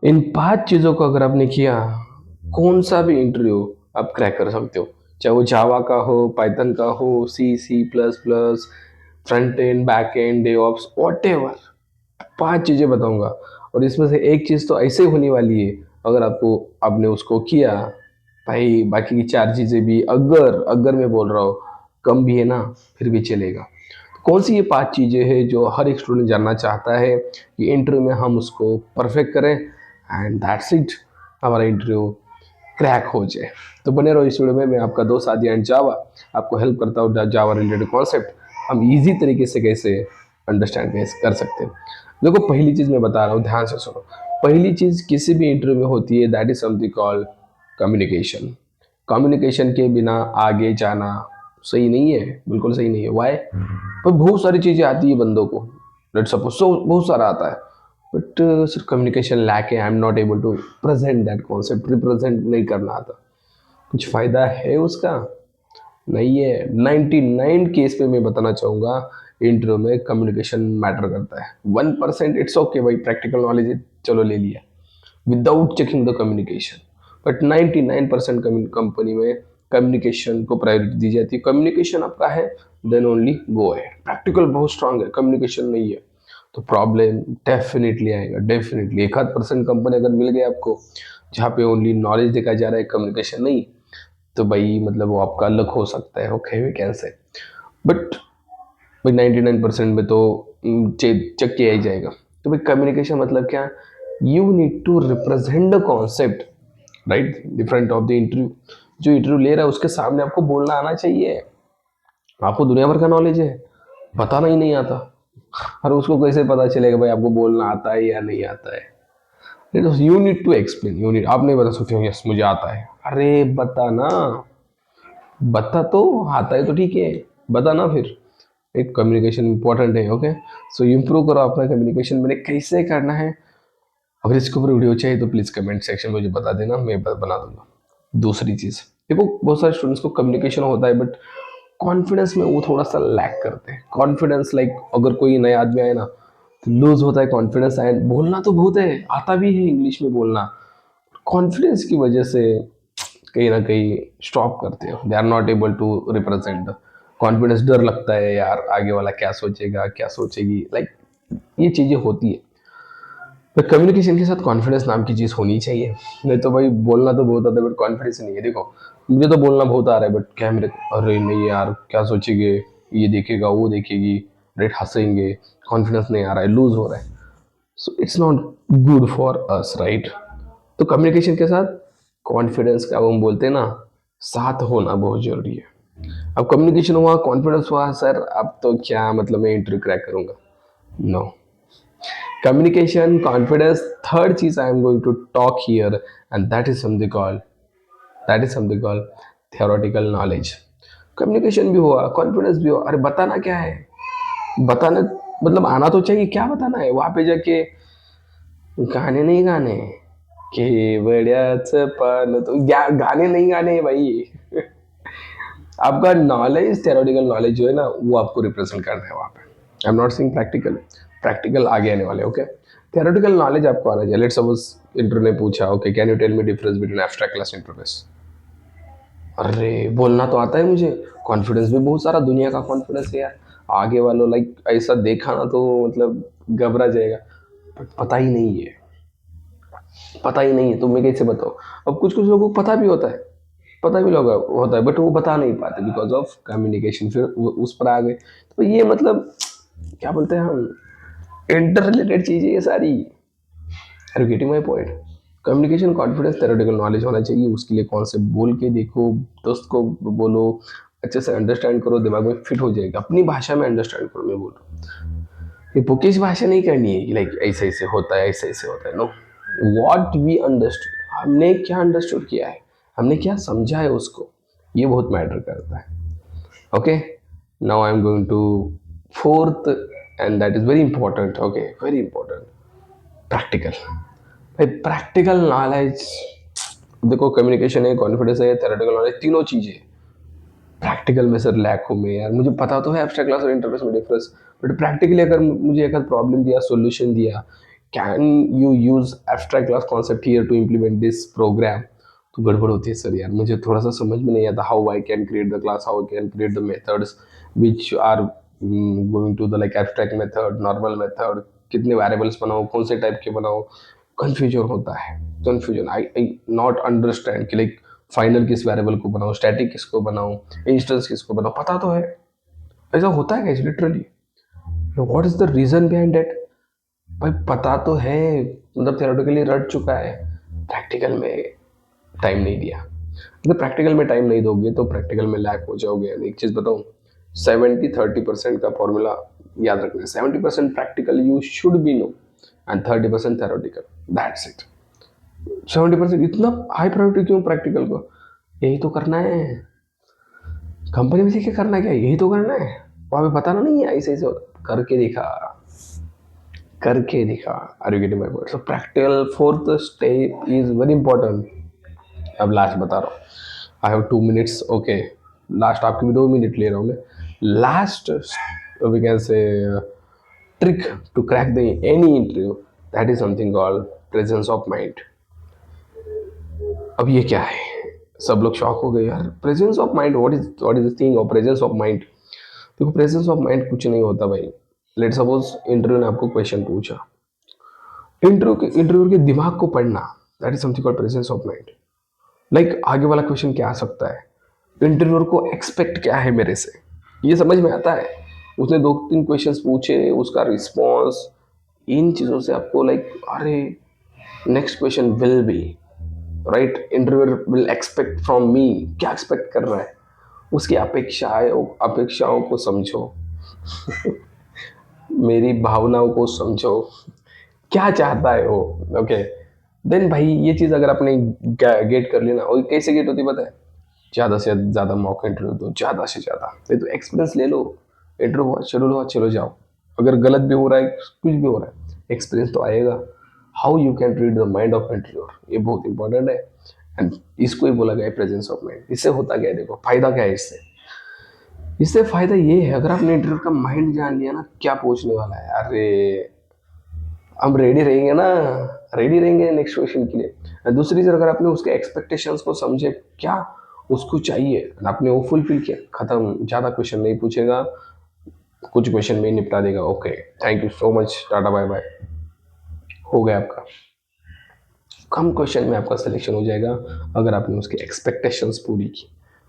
इन 5 चीज़ों को अगर आपने किया, कौन सा भी इंटरव्यू आप क्रैक कर सकते हो। चाहे वो जावा का हो, पाइथन का हो, C, C plus plus, front end, back end, DevOps, whatever. 5 चीज़ें बताऊंगा और इसमें से एक चीज़ तो ऐसे होने वाली है, अगर आपने उसको किया, भाई बाकी की 4 चीज़ें भी अगर अगर मैं बोल रहा हूँ कम भी है ना, फिर भी चलेगा। कौन सी ये 5 चीज़ें हैं जो हर एक स्टूडेंट जानना चाहता है कि इंटरव्यू में हम उसको परफेक्ट करें, एंड दैट्स इट, हमारा इंटरव्यू क्रैक हो जाए। तो बने रहो इस वीडियो में। मैं आपका दोस्त आदि एंड जावा आपको हेल्प करता हूँ जावा रिलेटेड कॉन्सेप्ट हम इजी तरीके से कैसे अंडरस्टैंड कर सकते हैं। देखो, पहली चीज़ मैं बता रहा हूँ, ध्यान से सुनो। पहली चीज़ किसी भी इंटरव्यू में होती है, that is something called communication. Communication के बिना आगे जाना सही नहीं है, बिल्कुल सही नहीं है। वाई? पर बहुत सारी चीज़ें आती है बंदों को, लेट्स सपोज सो बहुत सारा आता है, बट सिर्फ कम्युनिकेशन लैक है। I am not able to present that concept, represent नहीं करना आता। कुछ फ़ायदा है उसका? नहीं है। 99 केस पे मैं बताना चाहूँगा, इंटरव्यू में कम्युनिकेशन मैटर करता है। 1% इट्स ओके भाई, प्रैक्टिकल नॉलेज चलो ले लिया without checking the communication, but 99% company में कम्युनिकेशन को प्रायोरिटी दी जाती है। कम्युनिकेशन आपका है, then only go ahead. Practical बहुत स्ट्रांग है, कम्युनिकेशन नहीं है, तो प्रॉब्लम डेफिनेटली आएगा। डेफिनेटली एक आध परसेंट कंपनी अगर मिल गई आपको जहाँ पे ओनली नॉलेज देखा जा रहा है, कम्युनिकेशन नहीं, तो भाई मतलब वो आपका लक हो सकता है। Okay, we can say, but भाई 99% में तो चेक किया ही जाएगा। तो भाई कम्युनिकेशन मतलब क्या? You need to represent the concept, right, different of the interview. जो इंटरव्यू ले रहा है उसके सामने आपको बोलना आना चाहिए। आपको दुनिया भर का नॉलेज है, बताना ही नहीं आता, और उसको कैसे पता चलेगा भाई आपको बोलना आता है या नहीं आता है? You need to explain, you need. आप नहीं बता सकते हो यस मुझे आता है, अरे बता ना। बता तो, आता है तो ठीक है, बता ना फिर। एक कम्युनिकेशन इंपॉर्टेंट है। ओके, सो इम्प्रूव करो अपना कम्युनिकेशन। मैंने कैसे करना है, अगर इसके ऊपर वीडियो चाहिए तो प्लीज़ कमेंट सेक्शन में मुझे बता देना, मैं बना दूंगा। दूसरी चीज़, देखो बहुत सारे स्टूडेंट्स को कम्युनिकेशन होता है, बट कॉन्फिडेंस में वो थोड़ा सा लैक करते हैं। कॉन्फिडेंस लाइक अगर कोई नया आदमी आए ना, तो लूज होता है कॉन्फिडेंस। एंड बोलना तो बहुत है, आता भी है इंग्लिश में बोलना, कॉन्फिडेंस की वजह से कहीं ना कहीं स्टॉप करते हो। They are not able to represent the confidence. डर लगता है यार, आगे वाला क्या सोचेगा, क्या सोचेगी, लाइक ये चीज़ें होती है। तो कम्युनिकेशन के साथ कॉन्फिडेंस नाम की चीज़ होनी चाहिए। नहीं तो भाई बोलना तो बहुत आता है, बट कॉन्फिडेंस नहीं है। देखो, मुझे तो बोलना बहुत आ रहा है, बट क्या मेरे, अरे नहीं यार क्या सोचेंगे, ये देखेगा वो देखेगी, रेट हंसेंगे, कॉन्फिडेंस नहीं आ रहा है, लूज हो रहा है। So it's not good for us, right? तो कम्युनिकेशन के साथ कॉन्फिडेंस का वो हम बोलते हैं ना, साथ होना बहुत जरूरी है। अब कम्युनिकेशन हुआ, कॉन्फिडेंस हुआ, सर अब तो क्या मतलब मैं इंटरव्यू क्रैक करूंगा? No. Communication, confidence. Third cheese I am going to talk here, and that is something called theoretical knowledge. Communication भी हुआ, कॉन्फिडेंस भी हुआ, अरे बताना क्या है? बताना मतलब आना तो चाहिए। क्या बताना है वहां पे जाके? गाने नहीं गाने, केवड्याच पान तो गाने नहीं गाने हैं भाई। आपका नॉलेज, थेरोटिकल नॉलेज जो है ना, वो आपको रिप्रेजेंट करना है वहाँ पे। आई am not saying practical, practical आगे आने वाले। ओके, थेरोटिकल नॉलेज आपको आना चाहिए। लेट्स सपोज इंटर ने पूछा, okay can you tell me difference between abstract class interface? अरे बोलना तो आता है मुझे, कॉन्फिडेंस भी बहुत सारा, दुनिया का कॉन्फिडेंस है यार। आगे वालों लाइक ऐसा देखा ना तो मतलब घबरा जाएगा, बट पता ही नहीं है। पता ही नहीं है तो मैं कैसे बताऊँ? अब कुछ कुछ लोगों को पता भी होता है, पता भी लोग होता है, बट वो बता नहीं पाते बिकॉज ऑफ कम्युनिकेशन। फिर उस पर आ गए, तो ये मतलब क्या बोलते हैं हम, इंटर रिलेटेड चीजें ये सारी। Are you getting my point? Communication, confidence, theoretical knowledge होना चाहिए। उसके लिए कौन से बोल के देखो, दोस्त को बोलो, अच्छे से अंडरस्टैंड करो, दिमाग में फिट हो जाएगा। अपनी भाषा में अंडरस्टैंड करो। मैं बोल रहा हूँ ये बुकिश भाषा नहीं करनी है, लाइक ऐसे ऐसे होता है, ऐसे ऐसे होता है। नो, वॉट वी अंडरस्टूड, हमने क्या अंडरस्टूड किया है, हमने क्या समझा है उसको, ये बहुत मैटर करता है। Okay, now I am going to fourth, and that is very important. Okay, very important, practical. भाई प्रैक्टिकल नॉलेज, देखो कम्युनिकेशन है, कॉन्फिडेंस है, थेरेटिकल नॉलेज, तीनों चीजें प्रैक्टिकल में सर लैक हूँ मैं यार। मुझे पता तो है एब्स्ट्रैक्ट क्लास और इंटरफेस में डिफरेंस, बट प्रैक्टिकली अगर मुझे एक प्रॉब्लम दिया, सॉल्यूशन दिया, can you use abstract class concept here to implement this program? तो गड़बड़ होती है सर यार, मुझे थोड़ा सा समझ में नहीं आता how I can create the class, how I can create the methods which are going to the like abstract method, normal method, कितने वेरिएबल्स बनाओ, कौन से टाइप के बनाओ, कंफ्यूजन होता है, कंफ्यूजन। आई नॉट अंडरस्टैंड कि लाइक फाइनल किस वेरिएबल को बनाओ, स्टैटिक किसको बनाओ, इंस्टेंस किसको बनाओ, पता तो है, ऐसा होता है क्या literally? What is the reason behind that? भाई पता तो है, मतलब थियोरेटिकली रट चुका है, प्रैक्टिकल में टाइम नहीं दिया। अगर प्रैक्टिकल में टाइम नहीं दोगे तो प्रैक्टिकल में लैक हो जाओगे। एक चीज़ बताऊँ, 70-30% का फॉर्मूला याद रखना है। 70% practical you should be no and 30% theoretical, that's it. 70% इतना हाई प्रायोरिटी क्यों प्रैक्टिकल को? यही तो करना है, कंपनी में सीखे करना क्या, यही तो करना है, वहाँ पे बताना नहीं है ऐसे ऐसे करके दिखा, करके दिखा। Are you getting my point? So practical fourth step is very important. अब लास्ट बता रहा हूँ, I have 2 minutes, okay, last आपके भी 2 मिनट ले रहा हूँ मैं। Last we can say trick to crack the any interview, that is something called presence of mind. अब ये क्या है? सब लोग शॉक हो गए यार, presence of mind, what is the thing of presence of mind? देखो प्रेजेंस ऑफ माइंड कुछ नहीं होता भाई। लेट सपोज इंटरव्यू ने आपको क्वेश्चन पूछा, इंटरव्यू के दिमाग को पढ़ना, that is something called presence of mind. Like आगे वाला क्वेश्चन क्या आ सकता है, इंटरव्यूअर को एक्सपेक्ट क्या है मेरे से, ये समझ में आता है। उसने 2-3 क्वेश्चंस पूछे, उसका रिस्पॉन्स, इन चीज़ों से आपको लाइक अरे next question will be right, interviewer will expect from me, क्या एक्सपेक्ट कर रहा है, उसकी अपेक्षाओं को समझो मेरी भावनाओं को समझो, क्या चाहता है वो, ओके। देन भाई ये चीज़ अगर आपने गेट कर ली ना, और कैसे गेट होती पता है? ज़्यादा से ज़्यादा मॉक इंटरव्यू दो, ज़्यादा से ज़्यादा, नहीं तो एक्सपीरियंस ले लो। इंटरव्यू हुआ, चलो जाओ, अगर गलत भी हो रहा है, कुछ भी हो रहा है, एक्सपीरियंस तो आएगा। How you can read the mind of interviewer, ये बहुत इंपॉर्टेंट है। एंड इसको ही बोला गया है प्रेजेंस ऑफ माइंड। इससे होता क्या है, देखो फायदा क्या है इससे? इससे फायदा ये है, अगर आपने इंटरव्यू का माइंड जान लिया ना, क्या पूछने वाला है, अरे हम रेडी रहेंगे ना, रेडी रहेंगे नेक्स्ट क्वेश्चन के लिए। दूसरी चीज़, अगर आपने उसके एक्सपेक्टेशंस को समझे, क्या उसको चाहिए, आपने वो फुलफिल किया, खत्म, ज़्यादा क्वेश्चन नहीं पूछेगा, कुछ क्वेश्चन में ही निपटा देगा। Okay, thank you so much, tata bye bye, हो गया आपका। कम क्वेश्चन में आपका सिलेक्शन हो जाएगा अगर आपने उसकी एक्सपेक्टेशंस पूरी की।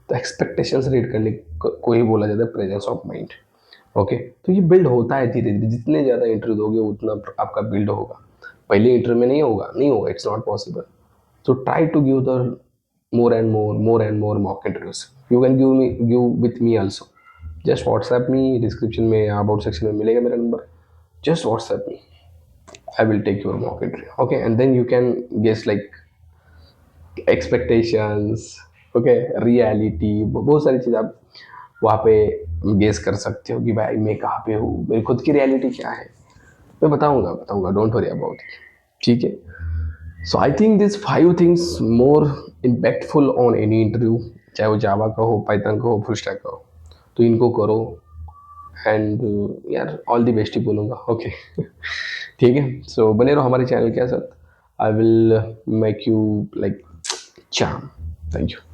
तो एक्सपेक्टेशंस रीड करने को ही बोला जाता है प्रेजेंस ऑफ माइंड। ओके, तो ये बिल्ड होता है धीरे धीरे, जितने ज़्यादा इंटरव्यू दोगे उतना आपका बिल्ड होगा। पहले इंटरव्यू में नहीं होगा, it's not possible. So try to give the more and more mock interviews. You can give with me also. Just WhatsApp me, description में या about section में मिलेगा मेरा number. Just WhatsApp me. I will take your mock interview. Okay, and then you can guess like expectations. Okay, reality. बहुत सारी चीज़ आप वहाँ पे गेस कर सकते हो कि भाई मैं कहाँ पे हूँ, मेरी खुद की रियलिटी क्या है, मैं बताऊँगा, डोंट वरी अबाउट इट, ठीक है। So I think this 5 things more impactful on any interview, चाहे वो जावा का हो, पाइथन का हो, फुल स्टैक का हो, तो इनको करो। एंड यार ऑल दी बेस्ट ही बोलूँगा, ओके ठीक है। सो बने रहो हमारे चैनल के साथ, I will make you like champ. Thank you.